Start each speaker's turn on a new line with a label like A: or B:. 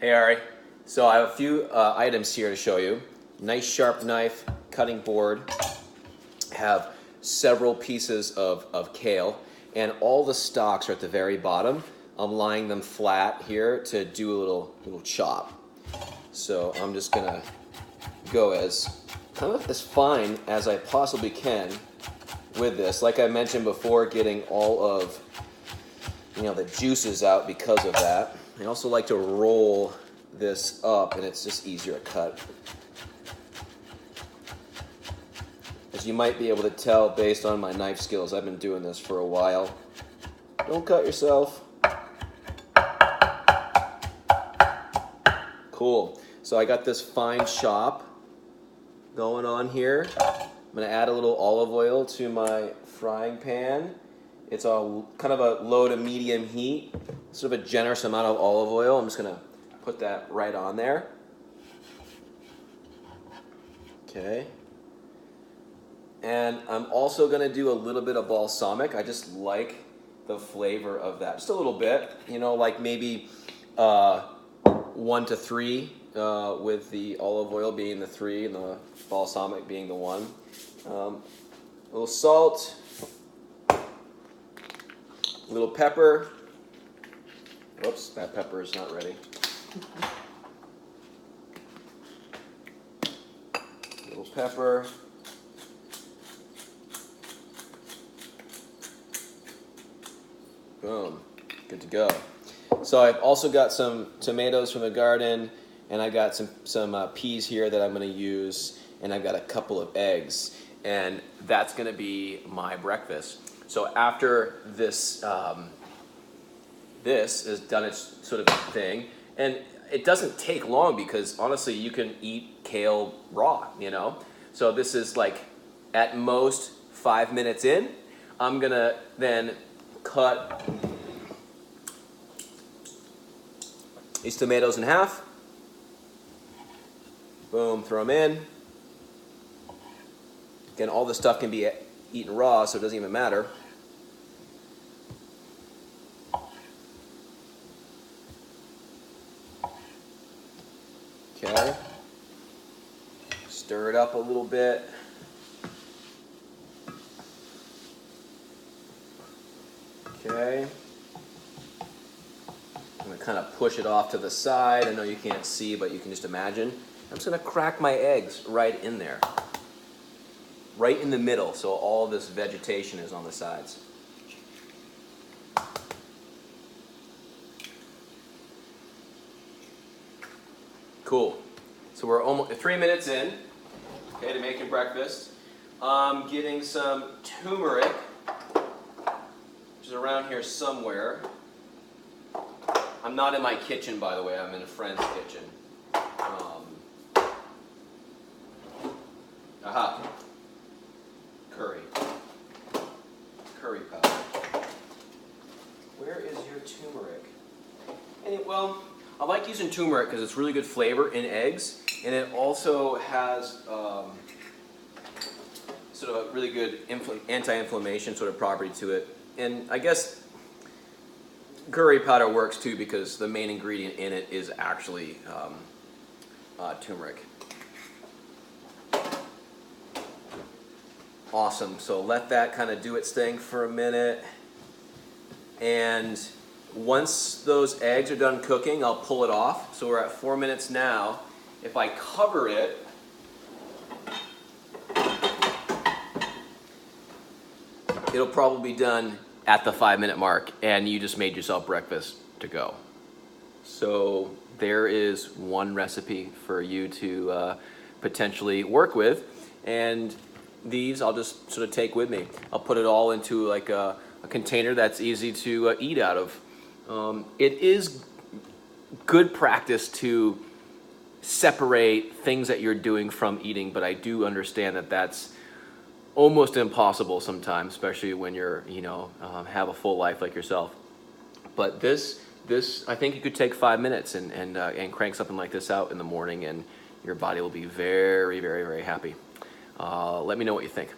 A: Hey Ari, so I have a few items here to show you. Nice sharp knife, cutting board, have several pieces of kale, and all the stalks are at the very bottom. I'm lying them flat here to do a little chop. So I'm just gonna go as kind of as fine as I possibly can with this. Like I mentioned before, getting all of the juices out because of that. I also like to roll this up, and it's just easier to cut. As you might be able to tell based on my knife skills, I've been doing this for a while. Don't cut yourself. Cool. So I got this fine chop going on here. I'm going to add a little olive oil to my frying pan. It's a kind of a low to medium heat, sort of a generous amount of olive oil. I'm just going to put that right on there. Okay. And I'm also going to do a little bit of balsamic. I just like the flavor of that. Just a little bit, like maybe 1 to 3, with the olive oil being the 3 and the balsamic being the 1. A little salt. A little pepper. Whoops, that pepper is not ready. A little pepper. Boom, good to go. So I've also got some tomatoes from the garden, and I got some peas here that I'm going to use, and I've got a couple of eggs, and that's going to be my breakfast. So after this this has done its sort of thing, and it doesn't take long because honestly you can eat kale raw, So this is like at most 5 minutes in. I'm gonna then cut these tomatoes in half. Boom, throw them in. Again, all this stuff can be eaten raw, so it doesn't even matter. Okay. Stir it up a little bit. Okay. I'm going to kind of push it off to the side. I know you can't see, but you can just imagine. I'm just going to crack my eggs right in there. Right in the middle, so all this vegetation is on the sides. Cool. So we're almost 3 minutes in, okay, to making breakfast. I'm getting some turmeric, which is around here somewhere. I'm not in my kitchen, by the way. I'm in a friend's kitchen. Aha. Curry powder. Where is your turmeric? Well, I like using turmeric because it's really good flavor in eggs, and it also has sort of a really good anti-inflammation sort of property to it. And I guess curry powder works too because the main ingredient in it is actually turmeric. Awesome. So let that kind of do its thing for a minute. And once those eggs are done cooking, I'll pull it off. So we're at 4 minutes now. If I cover it, it'll probably be done at the 5-minute mark, and you just made yourself breakfast to go. So there is one recipe for you to potentially work with, and these I'll just sort of take with me. I'll put it all into like a container that's easy to eat out of. It is good practice to separate things that you're doing from eating, but I do understand that that's almost impossible sometimes, especially when you're, have a full life like yourself. But this, I think you could take 5 minutes and crank something like this out in the morning, and your body will be very, very, very happy. Let me know what you think.